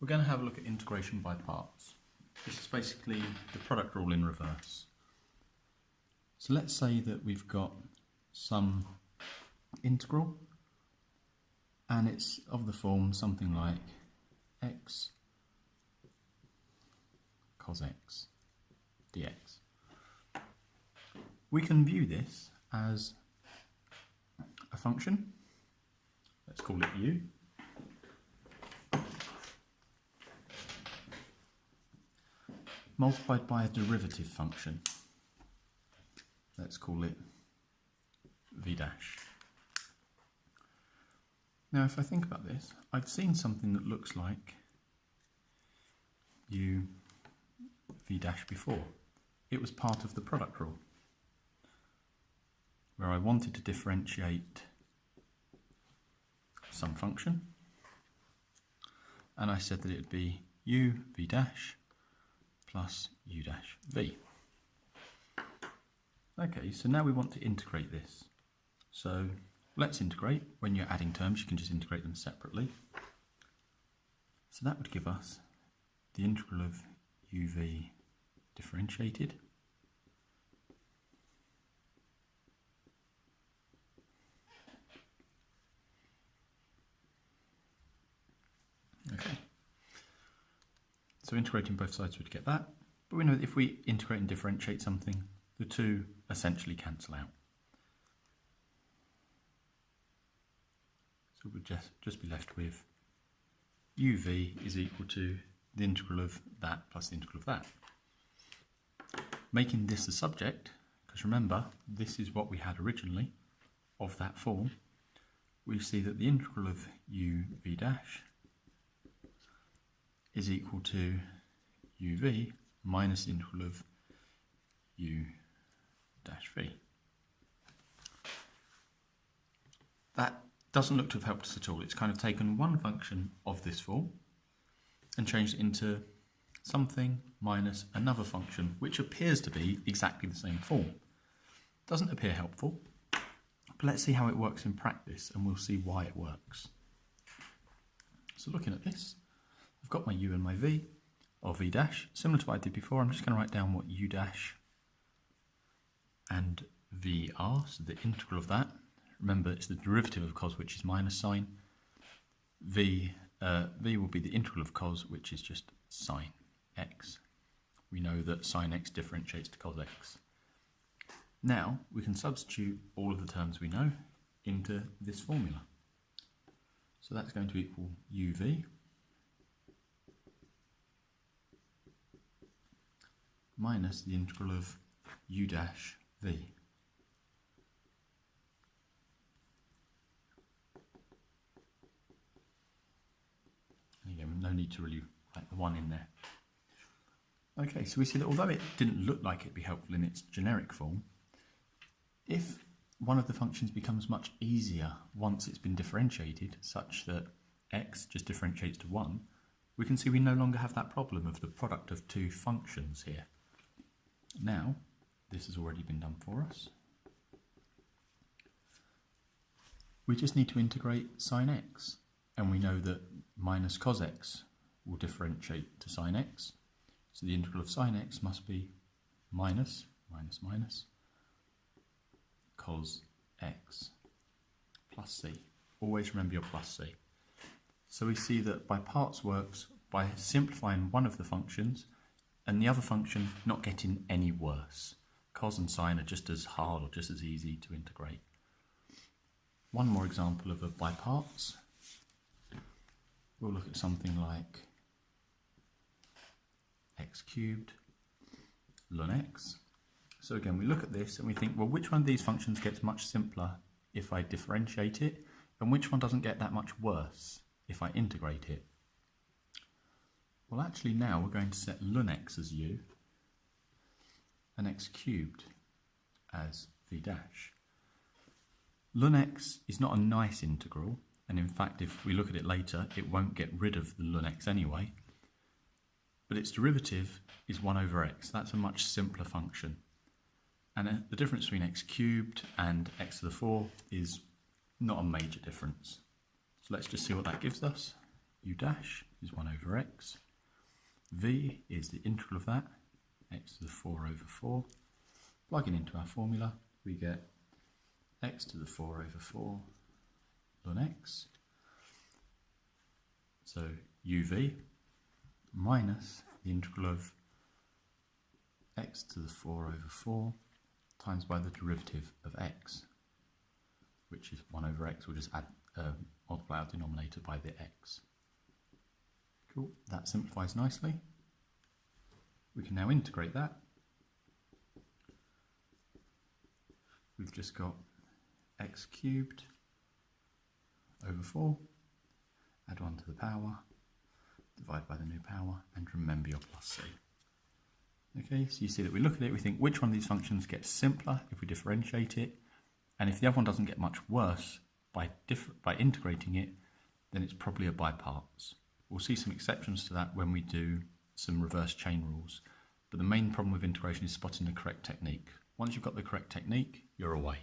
We're going to have a look at integration by parts. This is basically the product rule in reverse. So let's say that we've got some integral and it's of the form something like x cos x dx. We can view this as a function. Let's call it u. Multiplied by a derivative function. Let's call it v dash. Now if I think about this, I've seen something that looks like u v dash before. It was part of the product rule, where I wanted to differentiate some function, and I said that it would be u v dash plus u dash v. Okay, so now we want to integrate this. So let's integrate. When you're adding terms, you can just integrate them separately. So that would give us the integral of uv differentiated So integrating both sides would get that, but we know that if we integrate and differentiate something, the two essentially cancel out. So we'll just be left with uv is equal to the integral of that plus the integral of that. Making this the subject, because remember, this is what we had originally of that form, we see that the integral of uv dash is equal to uv minus the integral of u dash v. That doesn't look to have helped us at all. It's kind of taken one function of this form and changed it into something minus another function, which appears to be exactly the same form. Doesn't appear helpful, but let's see how it works in practice and we'll see why it works. So looking at this, I've got my u and my v, or v dash. Similar to what I did before, I'm just going to write down what u dash and v are, so the integral of that. Remember, it's the derivative of cos, which is minus sine. V will be the integral of cos, which is just sine x. We know that sine x differentiates to cos x. Now, we can substitute all of the terms we know into this formula. So that's going to equal uv minus the integral of u dash v. And again, no need to really write the 1 in there. Okay, so we see that although it didn't look like it'd be helpful in its generic form, if one of the functions becomes much easier once it's been differentiated, such that x just differentiates to 1, we can see we no longer have that problem of the product of two functions here. Now, this has already been done for us. We just need to integrate sine x, and we know that minus cos x will differentiate to sine x. So the integral of sine x must be minus cos x plus c. Always remember your plus c. So we see that by parts works by simplifying one of the functions and the other function not getting any worse. Cos and sine are just as hard or just as easy to integrate. One more example of a by parts. We'll look at something like x cubed ln x. So again, we look at this and we think, well, which one of these functions gets much simpler if I differentiate it, and which one doesn't get that much worse if I integrate it? Well, actually now we're going to set ln x as u and x cubed as v dash. Ln x is not a nice integral, and in fact if we look at it later it won't get rid of the ln x anyway, but its derivative is 1 over x. That's a much simpler function. And the difference between x cubed and x to the 4 is not a major difference. So let's just see what that gives us. u dash is 1 over x. V is the integral of that, x to the 4 over 4. Plugging into our formula, we get x to the 4 over 4 ln x. So uv minus the integral of x to the 4 over 4 times by the derivative of x, which is 1 over x. We'll just add multiply our denominator by the x. Cool, that simplifies nicely. We can now integrate that. We've just got x cubed over 4, add 1 to the power, divide by the new power, and remember your plus c. Okay, so you see that we look at it, we think which one of these functions gets simpler if we differentiate it, and if the other one doesn't get much worse by integrating it, then it's probably a by parts. We'll see some exceptions to that when we do some reverse chain rules, but the main problem with integration is spotting the correct technique. Once you've got the correct technique, you're away.